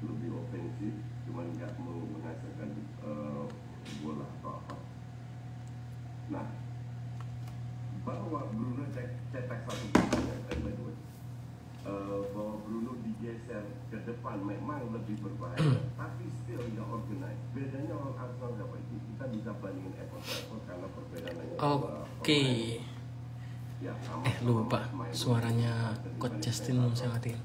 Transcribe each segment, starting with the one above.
lebih ofensif, cuman nggak mau menghasilkan bola atau apa. Nah, bahwa Bruno cetak satu gol, bahwa Bruno digeser ke depan memang lebih berbahaya, tapi still nggak organize. Bedanya orang Arsenal apa itu? Kita bisa bandingin effort karena perbedaannya. Oke. Ya, Lupa suaranya Coach Justin belum saya matiin.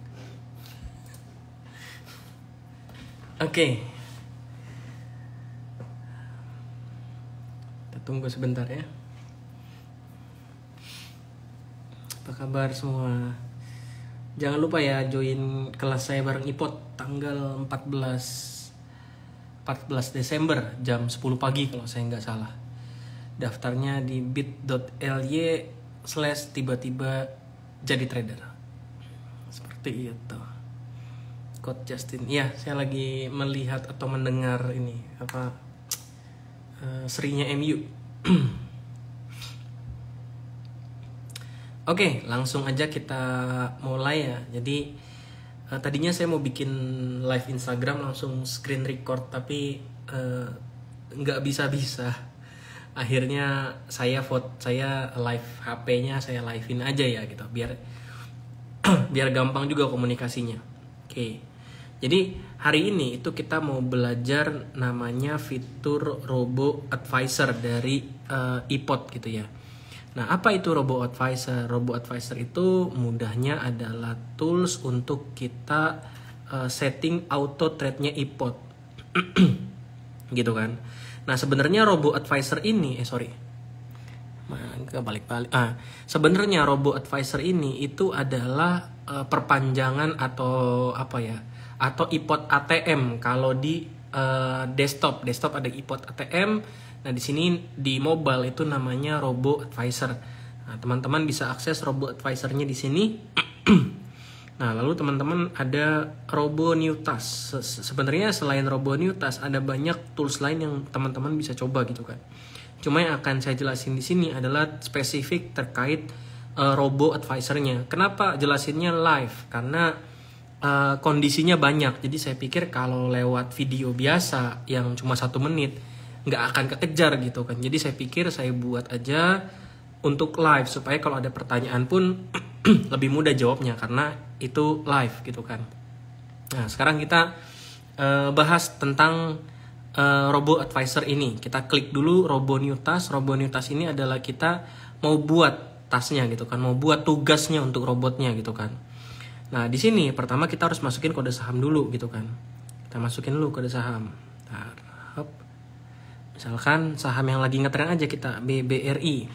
Oke. Kita tunggu sebentar ya. Apa kabar semua? Jangan lupa ya join kelas saya bareng Ipot tanggal 14 Desember jam 10 pagi kalau saya nggak salah. Daftarnya di bit.ly/tiba-tiba jadi trader. Seperti itu. Coach Justin. Iya, saya lagi melihat atau mendengar ini serinya MU. Oke, langsung aja kita mulai ya. Jadi tadinya saya mau bikin live Instagram langsung screen record, tapi nggak bisa. Akhirnya saya live HP-nya saya live-in aja ya gitu, biar gampang juga komunikasinya. Oke. Jadi hari ini itu kita mau belajar namanya fitur Robo Advisor dari Ipot gitu ya. Nah, apa itu Robo Advisor? Robo Advisor itu mudahnya adalah tools untuk kita setting auto trade-nya Ipot. Gitu kan. Nah, sebenarnya Robo Advisor ini sebenarnya Robo Advisor ini itu adalah perpanjangan atau atau Ipot ATM kalau di desktop ada Ipot ATM. Nah, di sini di mobile itu namanya Robo Advisor. Nah, teman-teman bisa akses Robo Advisor-nya di sini. Nah, lalu teman-teman ada Robo New Task. Sebenarnya selain Robo New Task ada banyak tools lain yang teman-teman bisa coba gitu kan. Cuma yang akan saya jelasin di sini adalah spesifik terkait Robo Advisor-nya. Kenapa jelasinnya live? Karena kondisinya banyak. Jadi saya pikir kalau lewat video biasa yang cuma 1 menit nggak akan kekejar gitu kan. Jadi saya pikir saya buat aja untuk live supaya kalau ada pertanyaan pun lebih mudah jawabnya karena itu live gitu kan. Nah, sekarang kita bahas tentang Robo Advisor ini. Kita klik dulu Robo New Task. Robo New Task ini adalah kita mau buat tasnya gitu kan, mau buat tugasnya untuk robotnya gitu kan. Nah, di sini pertama kita harus masukin kode saham dulu gitu kan. Kita masukin dulu kode saham. Misalkan saham yang lagi ngetren aja kita BBRI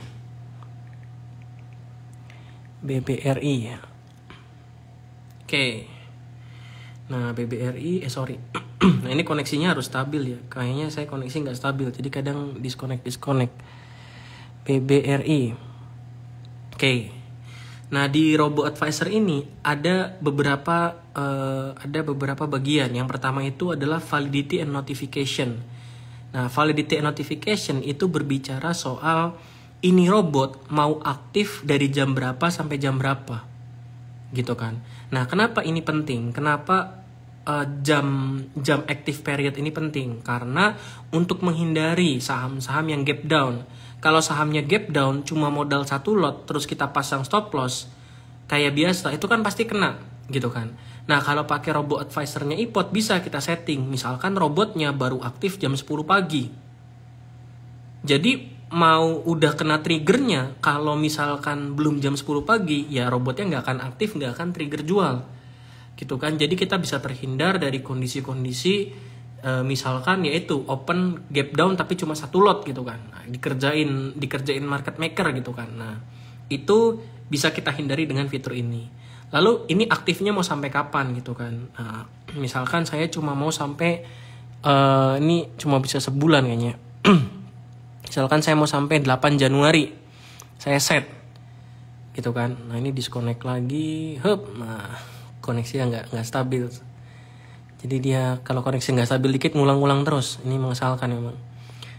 ya. Oke. Nah, BBRI nah, ini koneksinya harus stabil ya. Kayaknya saya koneksi nggak stabil, jadi kadang disconnect. BBRI. Oke. Nah, di Robo Advisor ini ada beberapa bagian. Yang pertama itu adalah validity and notification. Nah, validity and notification itu berbicara soal ini robot mau aktif dari jam berapa sampai jam berapa. Gitu kan. Nah, kenapa ini penting? Kenapa jam active period ini penting? Karena untuk menghindari saham-saham yang gap down. Kalau sahamnya gap down cuma modal 1 lot terus kita pasang stop loss kayak biasa, itu kan pasti kena gitu kan. Nah, kalau pakai Robo Advisor-nya Ipot bisa kita setting. Misalkan robotnya baru aktif jam 10 pagi. Jadi mau udah kena triggernya, kalau misalkan belum jam 10 pagi, ya robotnya nggak akan aktif, nggak akan trigger jual. Gitu kan. Jadi kita bisa terhindar dari kondisi-kondisi misalkan yaitu open gap down tapi cuma 1 lot gitu kan. Nah, dikerjain market maker gitu kan. Nah, itu bisa kita hindari dengan fitur ini. Lalu ini aktifnya mau sampai kapan gitu kan. Nah, misalkan saya cuma mau sampai ini cuma bisa sebulan kayaknya. Misalkan saya mau sampai 8 Januari. Saya set. Gitu kan. Nah, ini disconnect lagi. Nah, koneksinya nggak stabil. Jadi dia kalau koneksi nggak stabil dikit ngulang-ngulang terus. Ini mengesalkan memang.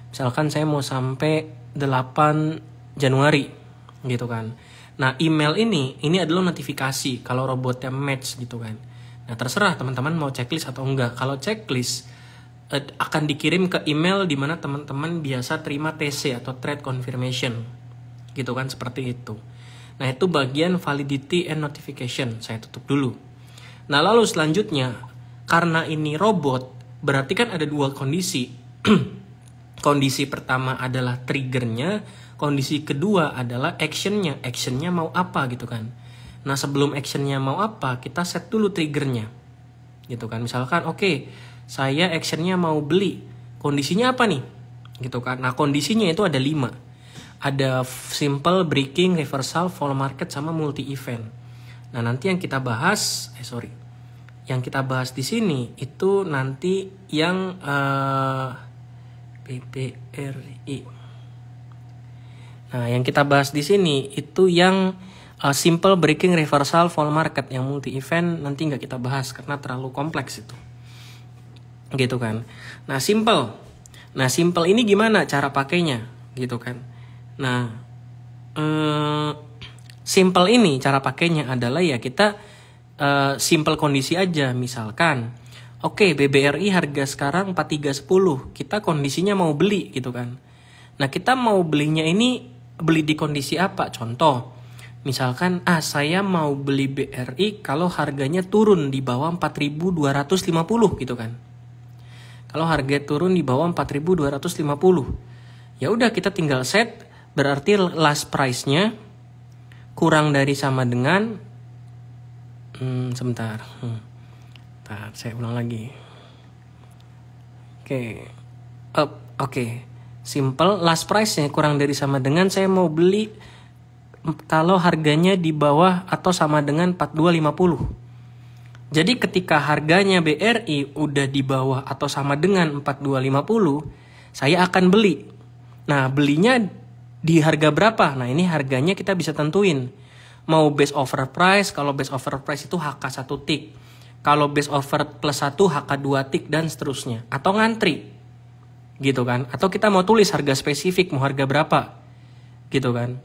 Misalkan saya mau sampai 8 Januari gitu kan. Nah, email ini adalah notifikasi kalau robotnya match gitu kan. Nah, terserah teman-teman mau checklist atau enggak. Kalau checklist akan dikirim ke email di mana teman-teman biasa terima TC atau Trade Confirmation. Gitu kan, seperti itu. Nah, itu bagian validity and notification. Saya tutup dulu. Nah, lalu selanjutnya, karena ini robot, berarti kan ada dua kondisi. Kondisi pertama adalah triggernya, kondisi kedua adalah actionnya. Actionnya mau apa gitu kan. Nah, sebelum actionnya mau apa, kita set dulu triggernya. Gitu kan, misalkan oke, saya actionnya mau beli. Kondisinya apa nih? Gitu kan. Nah, kondisinya itu ada 5. Ada simple, breaking, reversal, full market, sama multi event. Nah, nanti yang kita bahas, yang kita bahas di sini itu nanti yang BBRI. Nah, yang kita bahas di sini itu yang simple, breaking, reversal, full market. Yang multi event nanti nggak kita bahas karena terlalu kompleks itu. Gitu kan. Nah, simple. Nah, simple ini gimana cara pakainya? Gitu kan. Nah, simple ini cara pakainya adalah ya kita simple kondisi aja. Misalkan, oke, BBRI harga sekarang 4310, kita kondisinya mau beli gitu kan. Nah, kita mau belinya ini beli di kondisi apa? Contoh, misalkan saya mau beli BRI kalau harganya turun di bawah 4250 gitu kan. Kalau harga turun di bawah 4250, ya udah kita tinggal set, berarti last price-nya kurang dari sama dengan sebentar. Saya ulang lagi. Oke. Simple, last price-nya kurang dari sama dengan, saya mau beli kalau harganya di bawah atau sama dengan 4250. Jadi ketika harganya BRI udah di bawah atau sama dengan 4250, saya akan beli. Nah, belinya di harga berapa? Nah, ini harganya kita bisa tentuin. Mau base offer price, kalau base offer price itu HK 1 tik. Kalau base offer plus 1 HK 2 tik dan seterusnya. Atau ngantri. Gitu kan. Atau kita mau tulis harga spesifik, mau harga berapa. Gitu kan.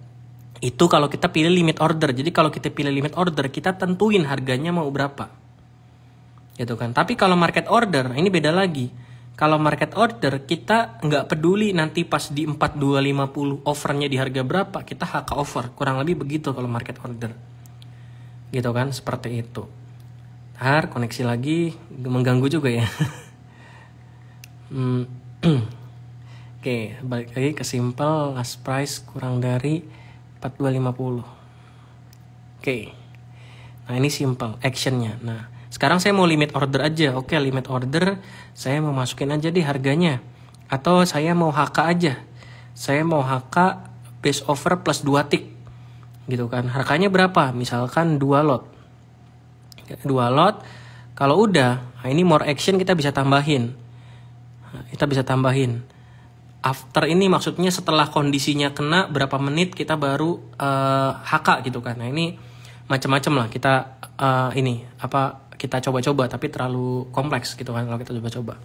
Itu kalau kita pilih limit order. Jadi kalau kita pilih limit order, kita tentuin harganya mau berapa. Gitu kan. Tapi kalau market order, ini beda lagi. Kalau market order, kita nggak peduli nanti pas di 4250 offernya di harga berapa, kita HK offer. Kurang lebih begitu kalau market order. Gitu kan, seperti itu. Ntar koneksi lagi, mengganggu juga ya. Oke, balik lagi ke simple, last price kurang dari 4250. Oke. Nah, ini simple, actionnya. Nah, sekarang saya mau limit order aja. Oke, limit order saya mau masukin aja di harganya. Atau saya mau HK aja. Saya mau HK base offer plus 2 tik. Gitu kan. Harganya berapa? Misalkan 2 lot. 2 lot. Kalau udah, nah ini more action kita bisa tambahin. Kita bisa tambahin. After ini maksudnya setelah kondisinya kena berapa menit kita baru HK gitu kan. Nah, ini macam-macam lah kita kita coba-coba, tapi terlalu kompleks gitu kan kalau kita coba-coba.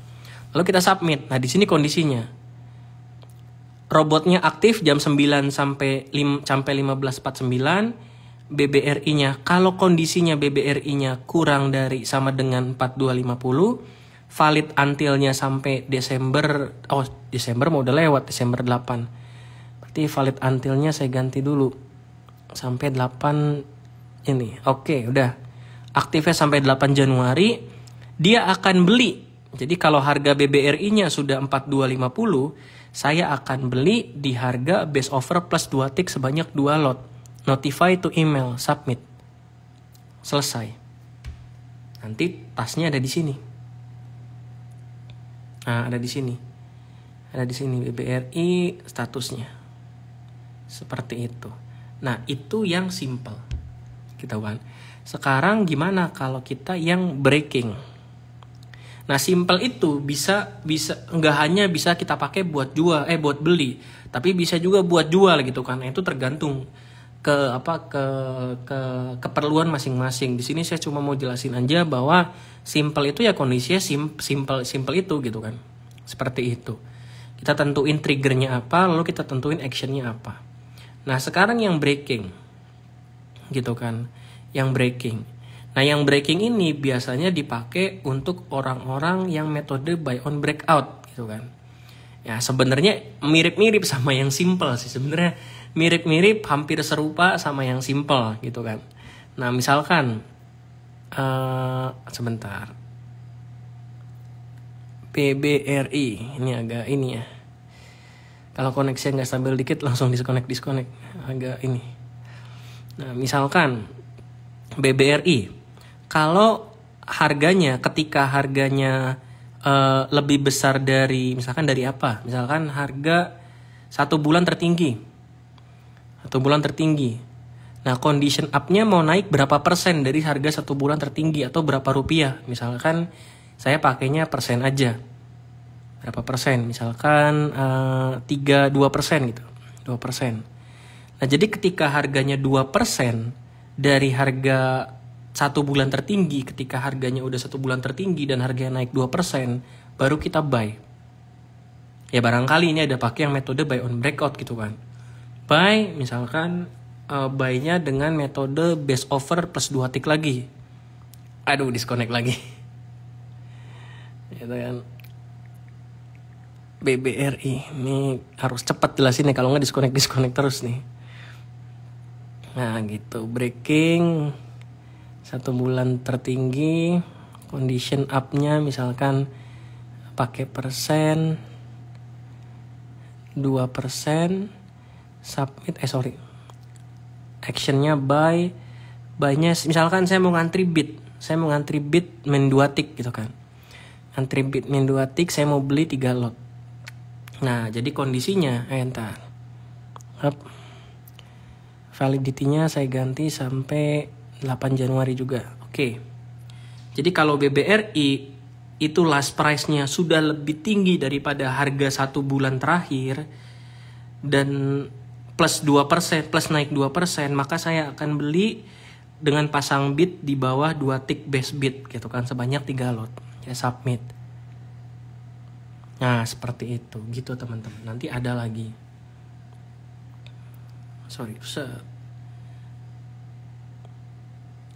Lalu kita submit. Nah, di sini kondisinya. Robotnya aktif jam 9 sampai 15.49. BBRI-nya, kalau kondisinya BBRI-nya kurang dari sama dengan 4250, valid until-nya sampai Desember mau udah lewat, Desember 8. Berarti valid until-nya saya ganti dulu. Sampai 8 ini. Oke, udah. Aktifnya sampai 8 Januari, dia akan beli. Jadi kalau harga BBRI-nya sudah 4250, saya akan beli di harga base offer plus 2 tik sebanyak 2 lot. Notify to email, submit. Selesai. Nanti tasnya ada di sini. Nah, ada di sini. Ada di sini BBRI statusnya. Seperti itu. Nah, itu yang simple. Gitu kan. Sekarang gimana kalau kita yang breaking? Nah, simple itu bisa nggak hanya bisa kita pakai buat buat beli, tapi bisa juga buat jual gitu kan. Itu tergantung ke keperluan masing-masing. Di sini saya cuma mau jelasin aja bahwa simple itu ya kondisinya simple itu gitu kan. Seperti itu. Kita tentuin triggernya apa, lalu kita tentuin actionnya apa. Nah, sekarang yang breaking. Gitu kan. Yang breaking. Nah, yang breaking ini biasanya dipakai untuk orang-orang yang metode buy on breakout gitu kan. Ya, sebenarnya mirip-mirip sama yang simple sih. Sebenarnya mirip-mirip, hampir serupa sama yang simple gitu kan. Nah, misalkan sebentar. BBRI ini agak ini ya. Kalau koneksi nggak stabil dikit langsung disconnect agak ini. Nah, misalkan BBRI. Kalau harganya, ketika harganya lebih besar dari, misalkan dari apa? Misalkan harga 1 bulan tertinggi. 1 bulan tertinggi. Nah, condition up-nya mau naik berapa persen dari harga 1 bulan tertinggi atau berapa rupiah? Misalkan saya pakainya persen aja. Berapa persen? Misalkan 2% gitu. 2%. Nah, jadi ketika harganya 2% dari harga 1 bulan tertinggi, ketika harganya udah 1 bulan tertinggi dan harganya naik 2%, baru kita buy. Ya barangkali ini ada pakai yang metode buy on breakout gitu kan. Buy, misalkan buy-nya dengan metode base offer plus 2 tick lagi. Aduh, disconnect lagi. Gitu kan. BBRI, ini harus cepat jelasin nih, kalau nggak disconnect terus nih. Nah gitu, breaking 1 bulan tertinggi, condition up-nya misalkan pakai persen, 2%, submit, actionnya buy-nya misalkan saya mau ngantri bid main 2 tick gitu kan. Ngantri bid main 2 tick, saya mau beli 3 lot. Nah, jadi kondisinya, validity-nya saya ganti sampai 8 Januari juga. Oke. Jadi kalau BBRI itu last price-nya sudah lebih tinggi daripada harga 1 bulan terakhir dan plus 2%, plus naik 2%, maka saya akan beli dengan pasang bid di bawah 2 tick base bid gitu kan, sebanyak 3 lot. Saya submit. Nah, seperti itu. Gitu teman-teman. Nanti ada lagi.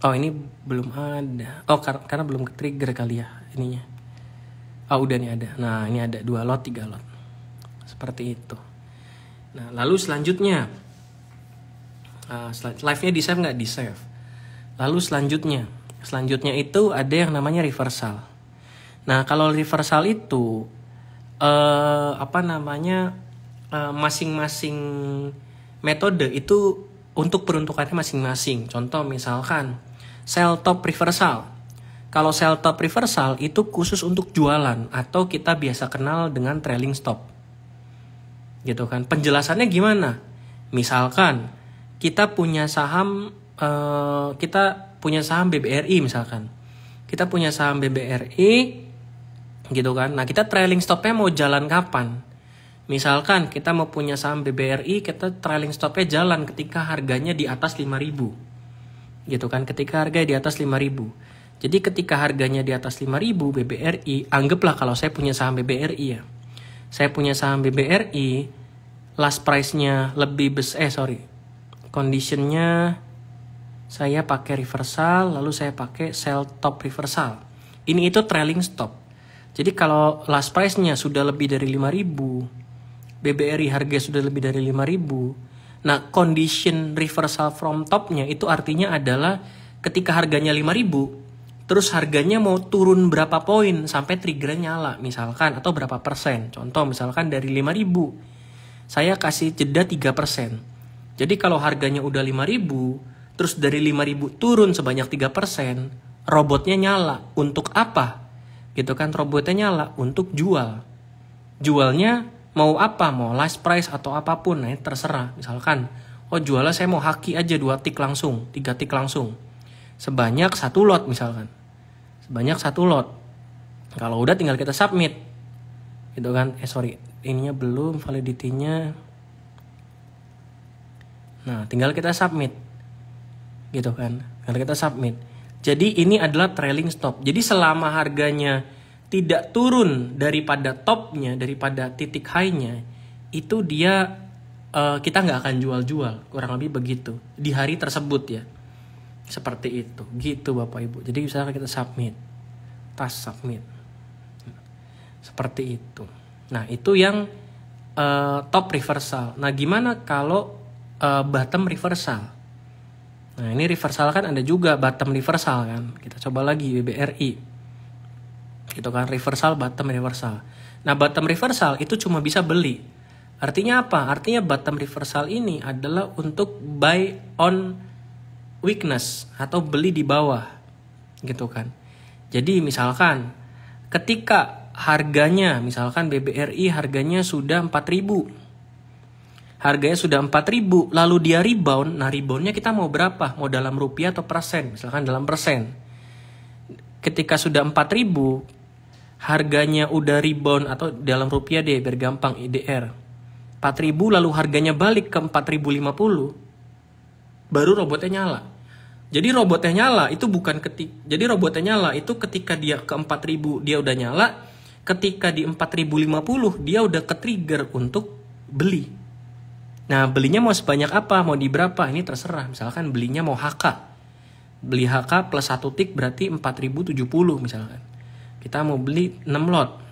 Oh, ini belum ada. Oh, karena belum ke trigger kali ya ininya. Oh, udah nih ada. Nah, ini ada 2 lot, 3 lot. Seperti itu. Nah, lalu selanjutnya. Live-nya di-save nggak? Di-save. Lalu selanjutnya itu ada yang namanya reversal. Nah, kalau reversal itu masing-masing metode itu untuk peruntukannya masing-masing. Contoh misalkan sell top reversal. Kalau sell top reversal itu khusus untuk jualan atau kita biasa kenal dengan trailing stop. Gitu kan. Penjelasannya gimana? Misalkan kita punya saham BBRI misalkan. Kita punya saham BBRI gitu kan. Nah, kita trailing stopnya mau jalan kapan? Misalkan kita mau punya saham BBRI, kita trailing stopnya jalan ketika harganya di atas 5.000. Gitu kan, ketika harga di atas 5.000. Jadi ketika harganya di atas 5.000 BBRI, anggaplah kalau saya punya saham BBRI ya. Saya punya saham BBRI, last price-nya lebih condition-nya saya pakai reversal, lalu saya pakai sell top reversal. Ini itu trailing stop. Jadi kalau last price-nya sudah lebih dari 5.000, BBRI harga sudah lebih dari 5.000. Nah, condition reversal from top-nya itu artinya adalah ketika harganya 5.000, terus harganya mau turun berapa poin sampai triggernya nyala misalkan, atau berapa persen. Contoh misalkan dari 5.000, saya kasih jeda 3%. Jadi kalau harganya udah 5.000, terus dari 5.000 turun sebanyak 3%, robotnya nyala. Untuk apa? Gitu kan, robotnya nyala untuk jual. Jualnya mau apa? Mau last price atau apapun, nah terserah. Misalkan, jualnya saya mau haki aja 2 tick langsung, 3 tick langsung. Sebanyak 1 lot misalkan. Sebanyak 1 lot. Kalau udah tinggal kita submit. Gitu kan, ininya belum, validity-nya. Nah, tinggal kita submit. Gitu kan, tinggal kita submit. Jadi ini adalah trailing stop. Jadi selama harganya tidak turun daripada topnya, daripada titik high-nya, itu dia kita nggak akan jual-jual, kurang lebih begitu di hari tersebut ya. Seperti itu, gitu Bapak Ibu. Jadi misalkan kita submit, task submit, seperti itu. Nah itu yang top reversal. Nah gimana kalau bottom reversal? Nah ini reversal kan ada juga bottom reversal kan. Kita coba lagi BBRI, gitu kan, reversal, bottom reversal. Nah bottom reversal itu cuma bisa beli. Artinya apa? Artinya bottom reversal ini adalah untuk buy on weakness atau beli di bawah, gitu kan. Jadi misalkan ketika harganya, misalkan BBRI harganya sudah 4.000, harganya sudah 4.000, lalu dia rebound. Nah reboundnya kita mau berapa? Mau dalam rupiah atau persen? Misalkan dalam persen. Ketika sudah 4.000, harganya udah rebound, atau dalam rupiah deh biar gampang, IDR 4.000, lalu harganya balik ke 4.050, baru robotnya nyala. Jadi robotnya nyala itu ketika dia ke 4.000 dia udah nyala, ketika di 4.050 dia udah ke-trigger untuk beli. Nah, belinya mau sebanyak apa? Mau di berapa? Ini terserah. Misalkan belinya mau HK. Beli HK plus 1 tick berarti 4.070 misalkan. Kita mau beli 6 lot.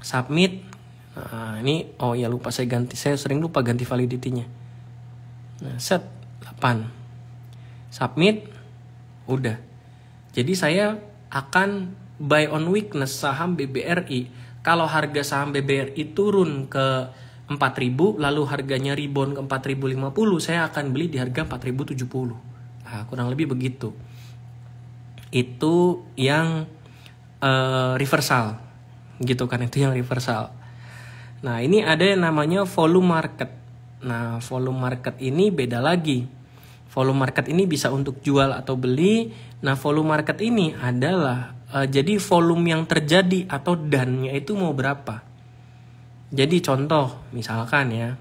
Submit. Nah, ini saya sering lupa ganti validity-nya. Nah, set 8. Submit, udah. Jadi saya akan buy on weakness saham BBRI. Kalau harga saham BBRI turun ke 4.000, lalu harganya rebound ke 4.050, saya akan beli di harga 4.070. Nah, kurang lebih begitu. Itu yang reversal, gitu kan? Itu yang reversal. Nah, ini ada yang namanya volume market. Nah, volume market ini beda lagi. Volume market ini bisa untuk jual atau beli. Nah, volume market ini adalah jadi volume yang terjadi atau dannya itu mau berapa. Jadi contoh misalkan ya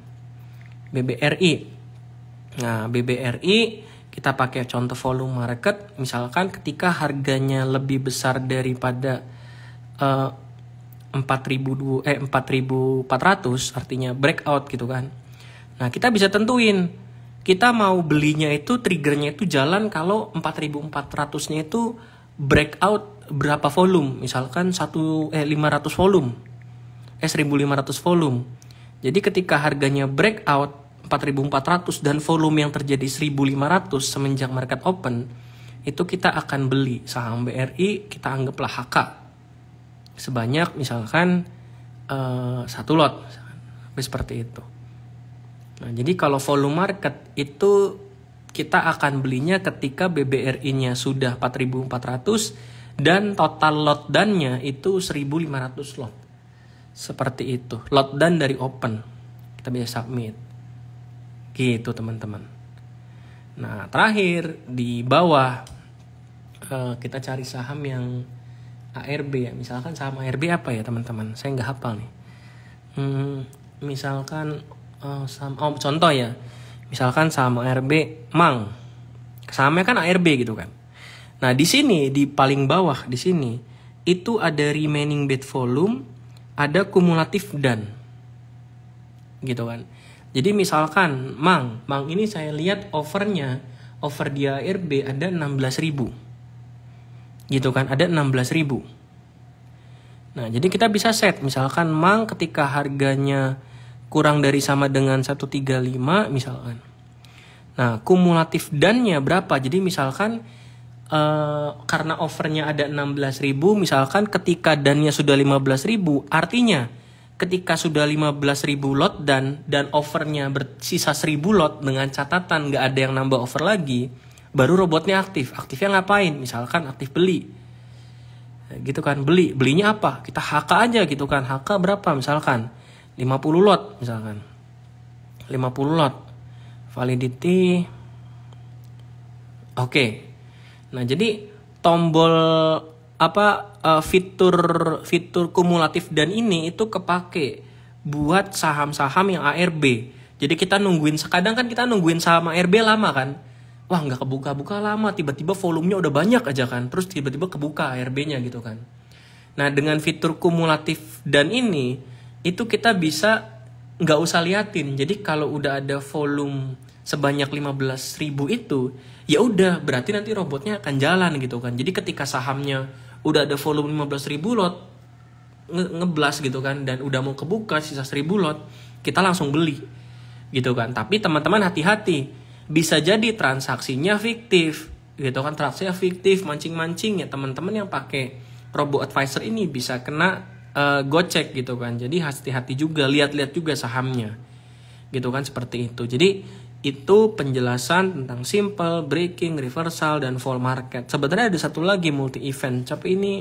BBRI. Nah, BBRI kita pakai contoh volume market. Misalkan ketika harganya lebih besar daripada 4.400, artinya breakout gitu kan. Nah, kita bisa tentuin kita mau belinya itu, triggernya itu jalan kalau 4.400-nya itu breakout berapa volume. Misalkan 500 volume. 1.500 volume. Jadi ketika harganya breakout 4.400 dan volume yang terjadi 1.500 semenjak market open, itu kita akan beli saham BRI, kita anggaplah HK. Sebanyak misalkan 1 lot. Seperti itu. Nah, jadi kalau volume market itu kita akan belinya ketika BBRI-nya sudah 4.400 dan total lot dan-nya itu 1.500 lot. Seperti itu. Lot dan dari open. Kita bisa submit. Gitu teman-teman. Nah, terakhir di bawah kita cari saham yang ARB ya. Misalkan saham ARB apa ya teman-teman? Saya nggak hafal nih. Misalkan contoh ya, misalkan saham ARB Mang, sahamnya kan ARB gitu kan. Nah di sini di paling bawah di sini itu ada remaining bid volume, ada kumulatif dan, gitu kan. Jadi misalkan Mang ini saya lihat over di ARB ada 16.000, gitu kan, ada 16.000. Nah jadi kita bisa set misalkan Mang ketika harganya kurang dari sama dengan 135 misalkan. Nah, kumulatif dannya berapa? Jadi misalkan karena overnya ada 16.000, misalkan ketika dannya sudah 15.000, artinya ketika sudah 15.000 lot dan overnya bersisa 1.000 lot dengan catatan nggak ada yang nambah over lagi, baru robotnya aktif. Aktifnya ngapain? Misalkan aktif beli. Gitu kan, belinya apa? Kita HK aja gitu kan. HK berapa misalkan? 50 lot misalkan. 50 lot. Validity. Oke. Nah, jadi tombol fitur kumulatif dan ini itu kepake buat saham-saham yang ARB. Jadi kita kadang kan kita nungguin saham ARB lama kan. Wah, nggak kebuka-buka lama, tiba-tiba volumenya udah banyak aja kan. Terus tiba-tiba kebuka ARB-nya gitu kan. Nah, dengan fitur kumulatif dan ini itu kita bisa nggak usah liatin. Jadi kalau udah ada volume sebanyak 15.000 itu, ya udah berarti nanti robotnya akan jalan gitu kan. Jadi ketika sahamnya udah ada volume 15.000 lot ngeblas gitu kan, dan udah mau kebuka sisa 1.000 lot, kita langsung beli gitu kan. Tapi teman-teman hati-hati, bisa jadi transaksinya fiktif gitu kan, transaksinya fiktif, mancing-mancing ya teman-teman yang pakai robo advisor ini bisa kena gocek gitu kan. Jadi hati-hati juga, lihat-lihat juga sahamnya gitu kan, seperti itu. Jadi itu penjelasan tentang simple, breaking, reversal, dan fall market. Sebenarnya ada satu lagi multi event, tapi ini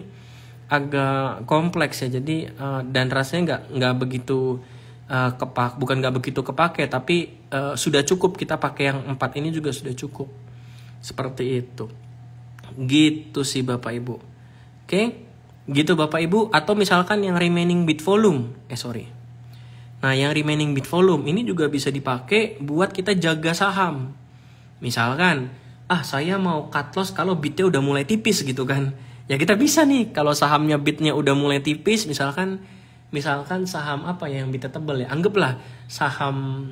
agak kompleks ya. Jadi dan rasanya nggak begitu bukan nggak begitu kepake, tapi sudah cukup kita pakai yang 4 ini juga sudah cukup. Seperti itu. Gitu sih Bapak Ibu. Oke, gitu Bapak Ibu. Atau misalkan yang remaining bid volume, Nah, yang remaining bid volume ini juga bisa dipakai buat kita jaga saham. Misalkan, saya mau cut loss kalau bidnya udah mulai tipis gitu kan. Ya kita bisa nih, kalau sahamnya bidnya udah mulai tipis, misalkan saham apa yang bidnya tebel ya. Anggaplah saham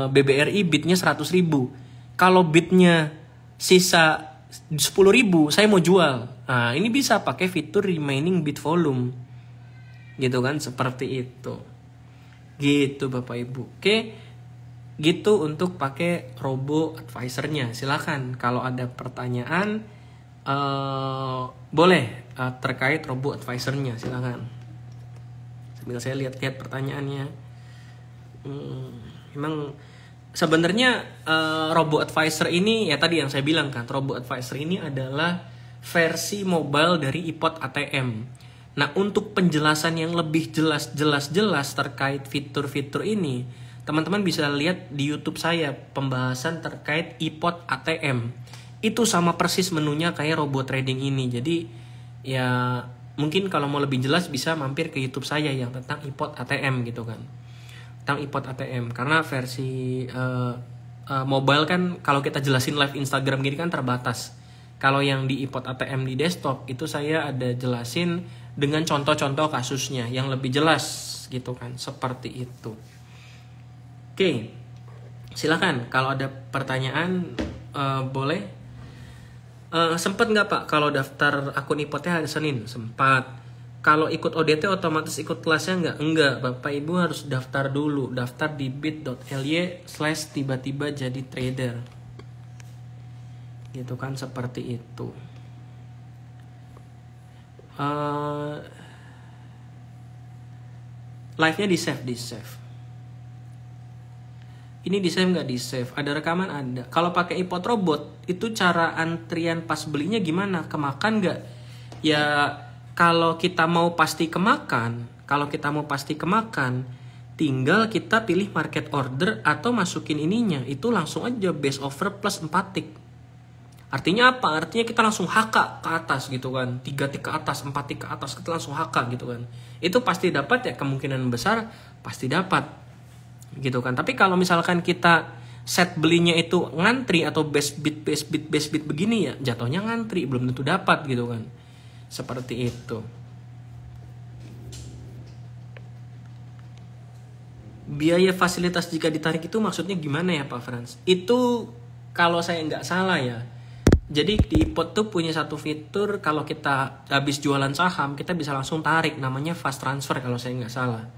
BBRI bidnya 100.000. Kalau bidnya sisa 10.000, saya mau jual. Nah, ini bisa pakai fitur remaining bid volume. Gitu kan, seperti itu. Gitu Bapak Ibu. Oke, gitu untuk pakai robo advisornya. Silakan kalau ada pertanyaan boleh terkait robo advisornya, silakan. Sambil saya lihat-lihat pertanyaannya. Memang sebenarnya robo advisor ini ya tadi yang saya bilang kan, robo advisor ini adalah versi mobile dari iPod ATM. Nah, untuk penjelasan yang lebih jelas terkait fitur-fitur ini, teman-teman bisa lihat di YouTube saya pembahasan terkait iPod ATM. Itu sama persis menunya kayak robot trading ini. Jadi ya mungkin kalau mau lebih jelas bisa mampir ke YouTube saya yang tentang iPod ATM gitu kan. Tentang iPod ATM, karena versi mobile kan kalau kita jelasin live Instagram gini kan terbatas. Kalau yang di iPod ATM di desktop itu saya ada jelasin dengan contoh-contoh kasusnya yang lebih jelas gitu kan, seperti itu. Oke, silakan kalau ada pertanyaan boleh. Sempat nggak Pak kalau daftar akun iPodnya hari Senin? Sempat. Kalau ikut ODT otomatis ikut kelasnya nggak? Enggak, Bapak Ibu harus daftar dulu. Daftar di bit.ly/tiba-tiba jadi trader. Gitu kan, seperti itu. Live-nya di save. Ini di save nggak di save? Ada rekaman ada. Kalau pakai iPod robot itu cara antrian pas belinya gimana? Kemakan nggak? Ya kalau kita mau pasti kemakan, tinggal kita pilih market order atau masukin ininya. Itu langsung aja base offer plus 4 tick. Artinya apa? Artinya kita langsung HK ke atas gitu kan. 3 tick ke atas, 4 tick ke atas, kita langsung HK gitu kan. Itu pasti dapat ya, kemungkinan besar pasti dapat. Gitu kan. Tapi kalau misalkan kita set belinya itu ngantri atau base bid begini ya, jatuhnya ngantri, belum tentu dapat gitu kan. Seperti itu. Biaya fasilitas jika ditarik itu maksudnya gimana ya Pak Frans? Itu kalau saya nggak salah ya. Jadi di iPod tuh punya satu fitur, kalau kita habis jualan saham, kita bisa langsung tarik, namanya fast transfer kalau saya nggak salah.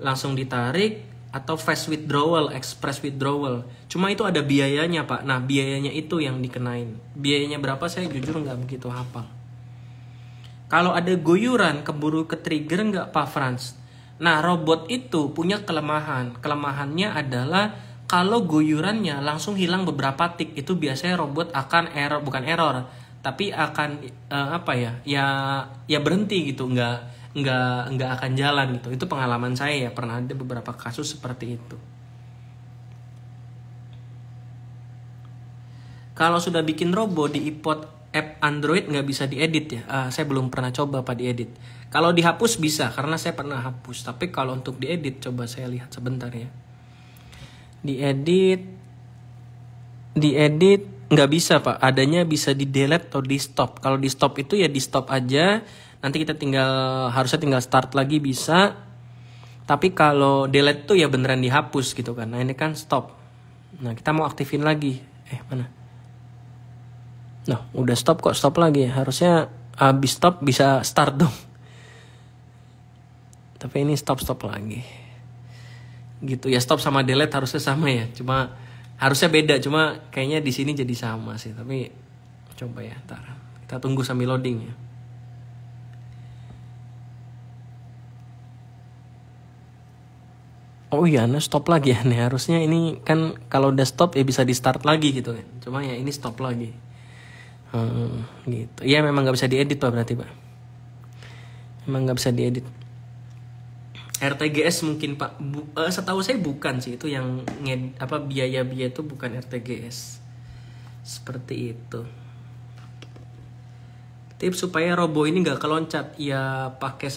Langsung ditarik, atau fast withdrawal, express withdrawal. Cuma itu ada biayanya Pak. Nah biayanya itu yang dikenain. Biayanya berapa saya jujur nggak begitu hafal. Kalau ada guyuran, keburu ke trigger nggak Pak Frans? Nah robot itu punya kelemahan. Kelemahannya adalah kalau guyurannya langsung hilang beberapa tick, itu biasanya robot akan bukan error, tapi akan ya berhenti gitu, nggak akan jalan gitu. Itu pengalaman saya ya, pernah ada beberapa kasus seperti itu. Kalau sudah bikin robot di iPod app Android nggak bisa diedit ya? Saya belum pernah coba Pak diedit. Kalau dihapus bisa, karena saya pernah hapus. Tapi kalau untuk diedit, coba saya lihat sebentar ya. Diedit nggak bisa Pak. Adanya bisa di delete atau di stop. Kalau di stop itu ya di stop aja. Nanti kita harusnya tinggal start lagi bisa. Tapi kalau delete tuh ya beneran dihapus gitu kan. Nah ini kan stop. Nah, kita mau aktifin lagi. Mana? Nah, udah stop kok, stop lagi. Harusnya habis stop bisa start dong. Tapi ini stop lagi. Gitu ya, stop sama delete harusnya sama ya. Cuma harusnya beda, cuma kayaknya di sini jadi sama sih. Tapi coba ya, ntar kita tunggu sambil loading ya. Oh iya, nah stop lagi ya nih. Harusnya ini kan kalau udah stop ya bisa di start lagi gitu kan. Cuma ya ini stop lagi. Gitu. Ya memang nggak bisa diedit Pak berarti Pak. Memang nggak bisa diedit. RTGS mungkin Pak. Setahu saya bukan sih itu yang biaya itu bukan RTGS. Seperti itu. Tips supaya robo ini nggak keloncat. Ya pakai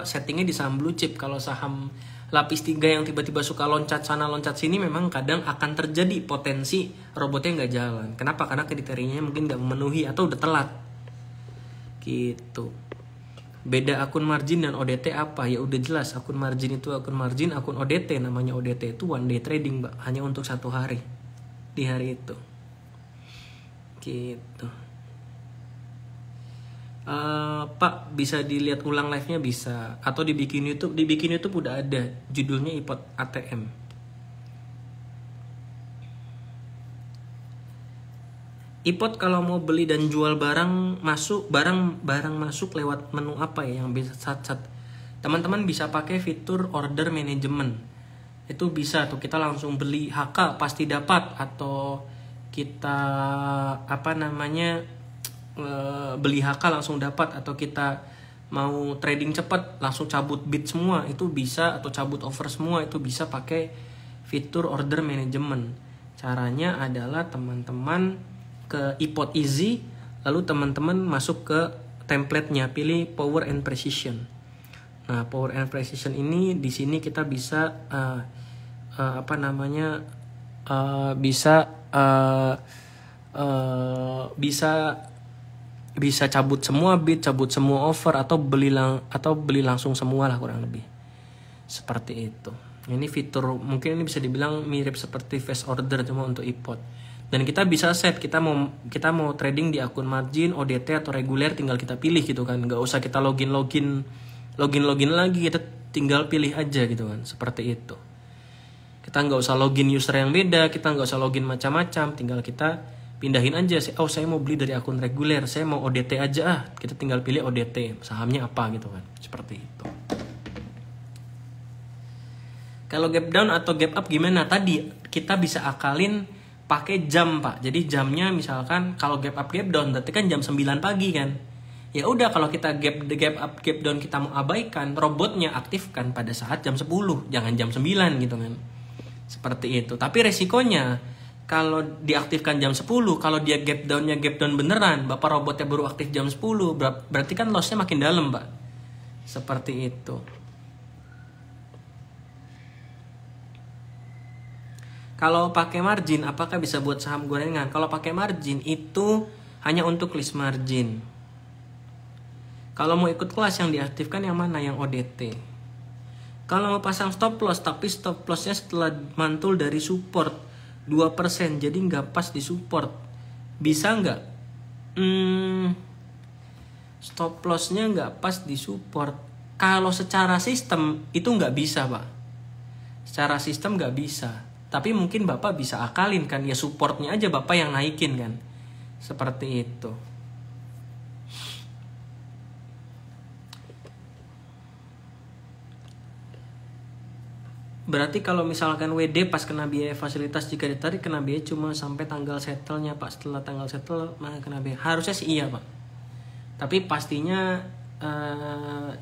settingnya di saham blue chip. Kalau saham lapis 3 yang tiba-tiba suka loncat sana loncat sini memang kadang akan terjadi potensi robotnya nggak jalan. Kenapa? Karena kriterianya mungkin nggak memenuhi atau udah telat. Gitu. Beda akun margin dan ODT apa? Ya udah jelas, akun margin itu akun margin, akun ODT namanya ODT itu one day trading, Mbak. Hanya untuk 1 hari. Di hari itu. Gitu. Pak bisa dilihat ulang live-nya bisa atau dibikin YouTube udah ada judulnya iPod ATM. iPod kalau mau beli dan jual barang masuk lewat menu apa ya yang bisa teman-teman bisa pakai fitur order management. Itu bisa tuh, kita langsung beli HK pasti dapat, atau kita beli HK langsung dapat, atau kita mau trading cepat langsung cabut bid semua itu bisa, atau cabut over semua itu bisa pakai fitur order management. Caranya adalah teman-teman ke iPod Easy, lalu teman-teman masuk ke template-nya, pilih Power and Precision. Nah, Power and Precision ini di sini kita bisa bisa cabut semua bid, cabut semua over, atau beli langsung semua lah, kurang lebih seperti itu. Ini fitur mungkin ini bisa dibilang mirip seperti fast order cuma untuk iPod. Dan kita bisa set kita mau trading di akun margin, ODT atau reguler, tinggal kita pilih gitu kan. Nggak usah kita login lagi, kita tinggal pilih aja gitu kan, seperti itu. Kita nggak usah login user yang beda, kita nggak usah login macam-macam, tinggal kita pindahin aja. Saya mau beli dari akun reguler, saya mau ODT aja, kita tinggal pilih ODT, sahamnya apa gitu kan, seperti itu. Kalau gap down atau gap up gimana? Tadi kita bisa akalin pakai jam Pak. Jadi jamnya misalkan kalau gap up gap down berarti kan jam 9 pagi kan. Ya udah, kalau kita gap up gap down kita mau abaikan, robotnya aktifkan pada saat jam 10, jangan jam 9 gitu kan. Seperti itu. Tapi resikonya kalau diaktifkan jam 10, kalau dia gap down beneran, Bapak robotnya baru aktif jam 10, berarti kan lossnya makin dalam, Pak. Seperti itu. Kalau pakai margin, apakah bisa buat saham gorengan? Kalau pakai margin itu hanya untuk list margin. Kalau mau ikut kelas yang diaktifkan yang mana? Yang ODT. Kalau mau pasang stop loss, tapi stop lossnya setelah mantul dari support 2%, jadi nggak pas di support, bisa nggak? Stop lossnya nggak pas di support. Kalau secara sistem itu nggak bisa, Pak. Secara sistem nggak bisa. Tapi mungkin Bapak bisa akalin kan, ya supportnya aja Bapak yang naikin kan. Seperti itu. Berarti kalau misalkan WD pas kena biaya fasilitas, jika ditarik kena biaya cuma sampai tanggal settle-nya Pak. Setelah tanggal settle maka kena biaya. Harusnya sih iya Pak. Tapi pastinya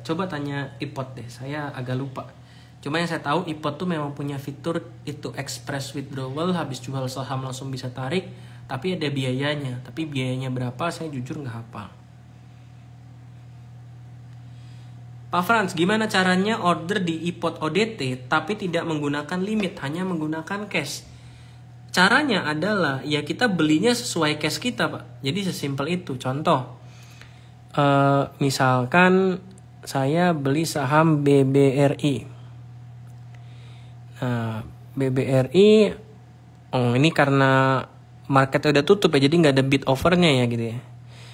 coba tanya iPod deh. Saya agak lupa. Cuma yang saya tahu iPod tuh memang punya fitur itu express withdrawal, habis jual saham langsung bisa tarik, tapi ada biayanya. Tapi biayanya berapa saya jujur nggak hafal. Pak Frans, gimana caranya order di iPod ODT tapi tidak menggunakan limit, hanya menggunakan cash? Caranya adalah ya kita belinya sesuai cash kita, Pak. Jadi sesimpel itu. Contoh, misalkan saya beli saham BBRI. Nah, BBRI Oh, ini karena marketnya udah tutup ya, jadi nggak ada bid overnya ya gitu ya.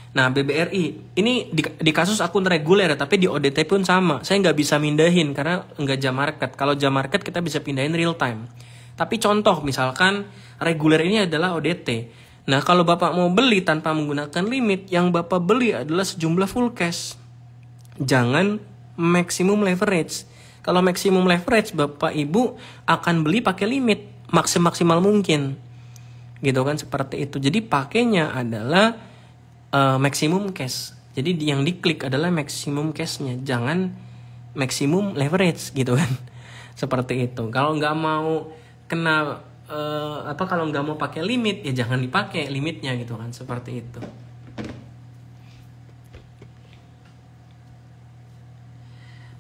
Nah, BBRI ini di kasus akun reguler, tapi di ODT pun sama. Saya nggak bisa mindahin karena nggak jam market. Kalau jam market kita bisa pindahin real time. Tapi contoh misalkan reguler ini adalah ODT. Nah, kalau Bapak mau beli tanpa menggunakan limit, yang Bapak beli adalah sejumlah full cash. Jangan maximum leverage. Kalau maximum leverage, Bapak Ibu akan beli pakai limit maksimal mungkin. Gitu kan, seperti itu. Jadi pakainya adalah maximum cash. Jadi yang diklik adalah maximum cashnya, jangan maximum leverage gitu kan. Seperti itu. Kalau nggak mau kena kalau nggak mau pakai limit ya jangan dipakai limitnya gitu kan, seperti itu.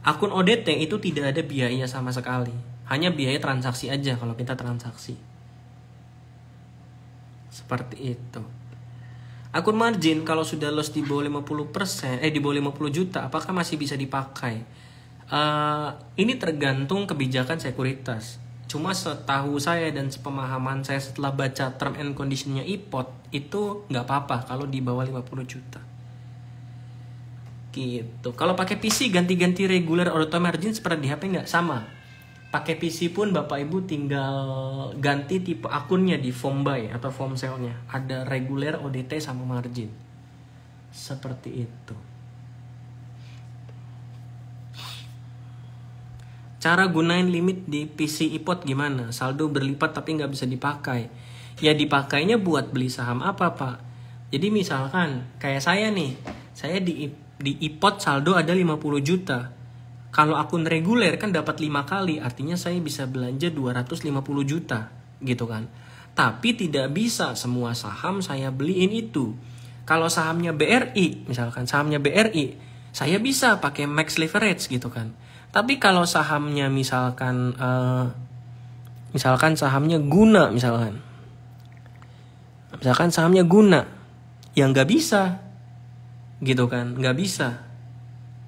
Akun ODT itu tidak ada biaya sama sekali, hanya biaya transaksi aja kalau kita transaksi. Seperti itu. Akun margin kalau sudah loss di bawah 50%, di bawah 50 juta, apakah masih bisa dipakai? Ini tergantung kebijakan sekuritas. Cuma setahu saya dan sepemahaman saya setelah baca term and conditionnya IPOT, itu nggak apa-apa kalau di bawah 50 juta. Gitu. Kalau pakai PC ganti-ganti regular auto margin seperti di HP nggak? Sama. Pakai PC pun Bapak Ibu tinggal ganti tipe akunnya di form buy atau form sell-nya. Ada regular, ODT sama margin. Seperti itu. Cara gunain limit di PC IPOT gimana? Saldo berlipat tapi nggak bisa dipakai. Ya dipakainya buat beli saham apa Pak? Jadi misalkan kayak saya nih. Saya di IPOT saldo ada 50 juta. Kalau akun reguler kan dapat 5 kali, artinya saya bisa belanja 250 juta gitu kan. Tapi tidak bisa semua saham saya beliin itu. Kalau sahamnya BRI, misalkan sahamnya BRI, saya bisa pakai max leverage gitu kan. Tapi kalau sahamnya misalkan sahamnya Guna misalkan sahamnya Guna, ya nggak bisa gitu kan, nggak bisa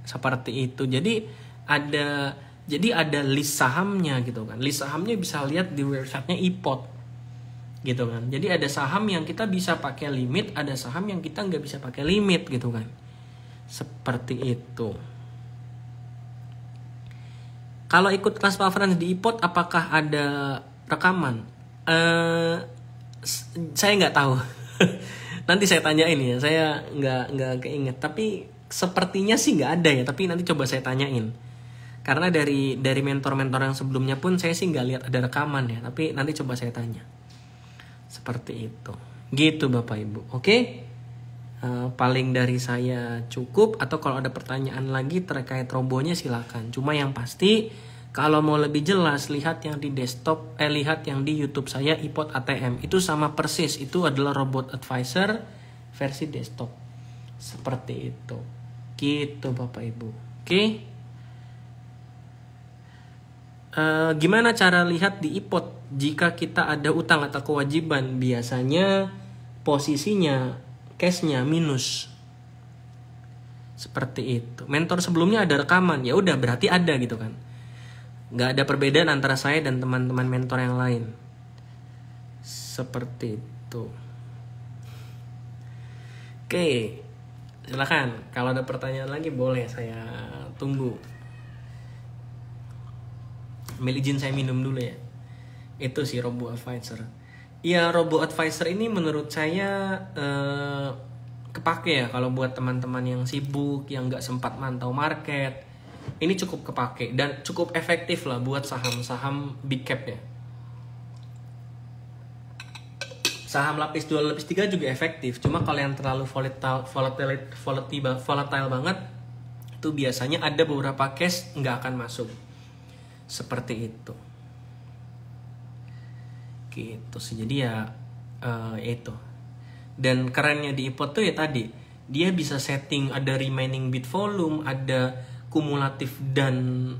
seperti itu. Jadi ada list sahamnya gitu kan. List sahamnya bisa lihat di websitenya IPOT gitu kan. Jadi ada saham yang kita bisa pakai limit, ada saham yang kita nggak bisa pakai limit gitu kan. Seperti itu. Kalau ikut kelas preference di IPOT apakah ada rekaman? Saya nggak tahu. Nanti saya tanyain ya. Saya nggak keinget. Tapi sepertinya sih nggak ada ya. Tapi nanti coba saya tanyain. Karena dari mentor-mentor yang sebelumnya pun saya sih nggak lihat ada rekaman ya. Tapi nanti coba saya tanya. Seperti itu. Gitu Bapak Ibu. Oke? Paling dari saya cukup. Atau kalau ada pertanyaan lagi terkait robonya silakan. Cuma yang pasti kalau mau lebih jelas lihat yang di desktop, lihat yang di YouTube saya IPOT ATM. Itu sama persis. Itu adalah robot advisor versi desktop. Seperti itu. Gitu Bapak Ibu. Oke? Gimana cara lihat di IPOT jika kita ada utang atau kewajiban? Biasanya posisinya cashnya minus. Seperti itu. Mentor sebelumnya ada rekaman, ya udah berarti ada gitu kan. Nggak ada perbedaan antara saya dan teman-teman mentor yang lain. Seperti itu. Oke, silakan. Kalau ada pertanyaan lagi boleh, saya tunggu. Ambil izin saya minum dulu ya. Itu sih Robo Advisor. Ya Robo Advisor ini menurut saya kepake ya kalau buat teman-teman yang sibuk, yang nggak sempat mantau market. Ini cukup kepake dan cukup efektif lah buat saham-saham big cap ya. Saham lapis 2, lapis 3 juga efektif. Cuma kalau yang terlalu volatile banget, itu biasanya ada beberapa case nggak akan masuk. Seperti itu. Gitu sih. Jadi ya itu. Dan kerennya di IPOT tuh ya tadi, dia bisa setting ada remaining bid volume, ada kumulatif dan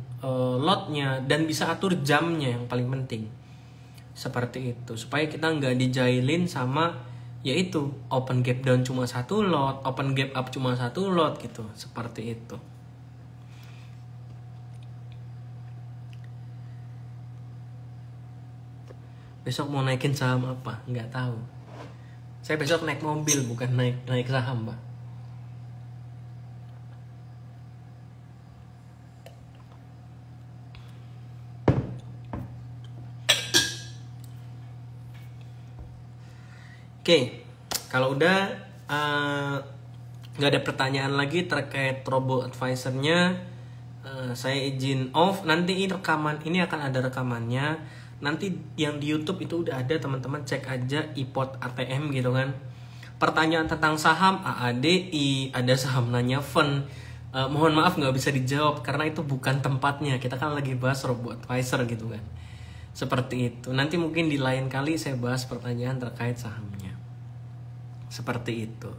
lotnya, dan bisa atur jamnya yang paling penting. Seperti itu. Supaya kita nggak dijailin sama yaitu open gap down cuma 1 lot, open gap up cuma 1 lot gitu. Seperti itu. Besok mau naikin saham apa? Nggak tahu. Saya besok naik mobil, bukan naik saham, Pak. Oke, kalau udah nggak ada pertanyaan lagi terkait robo advisornya, saya izin off. Nanti rekaman ini akan ada rekamannya. Nanti yang di YouTube itu udah ada, teman-teman cek aja iPod ATM gitu kan. Pertanyaan tentang saham AADI, ada saham nanya fund. Mohon maaf nggak bisa dijawab karena itu bukan tempatnya. Kita kan lagi bahas robo advisor gitu kan. Seperti itu. Nanti mungkin di lain kali saya bahas pertanyaan terkait sahamnya. Seperti itu.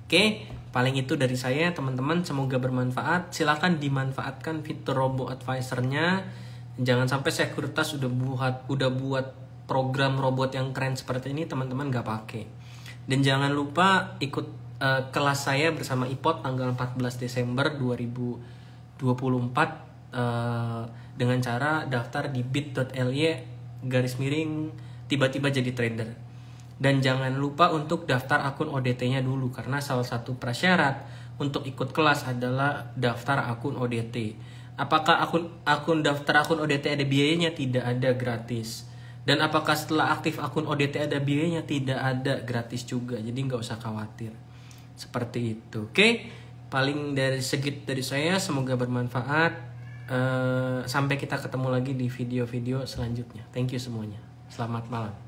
Oke, paling itu dari saya teman-teman. Semoga bermanfaat. Silakan dimanfaatkan fitur robo advisornya. Jangan sampai Sekuritas udah buat program robot yang keren seperti ini teman-teman nggak pakai. Dan jangan lupa ikut kelas saya bersama iPod tanggal 14 Desember 2024 dengan cara daftar di bit.ly/, tiba-tiba jadi trader. Dan jangan lupa untuk daftar akun ODT-nya dulu, karena salah satu prasyarat untuk ikut kelas adalah daftar akun ODT. Apakah akun daftar akun ODT ada biayanya? Tidak ada, gratis. Dan apakah setelah aktif akun ODT ada biayanya? Tidak ada, gratis juga. Jadi nggak usah khawatir. Seperti itu. Oke, paling dari saya, semoga bermanfaat. Sampai kita ketemu lagi di video-video selanjutnya. Thank you semuanya. Selamat malam.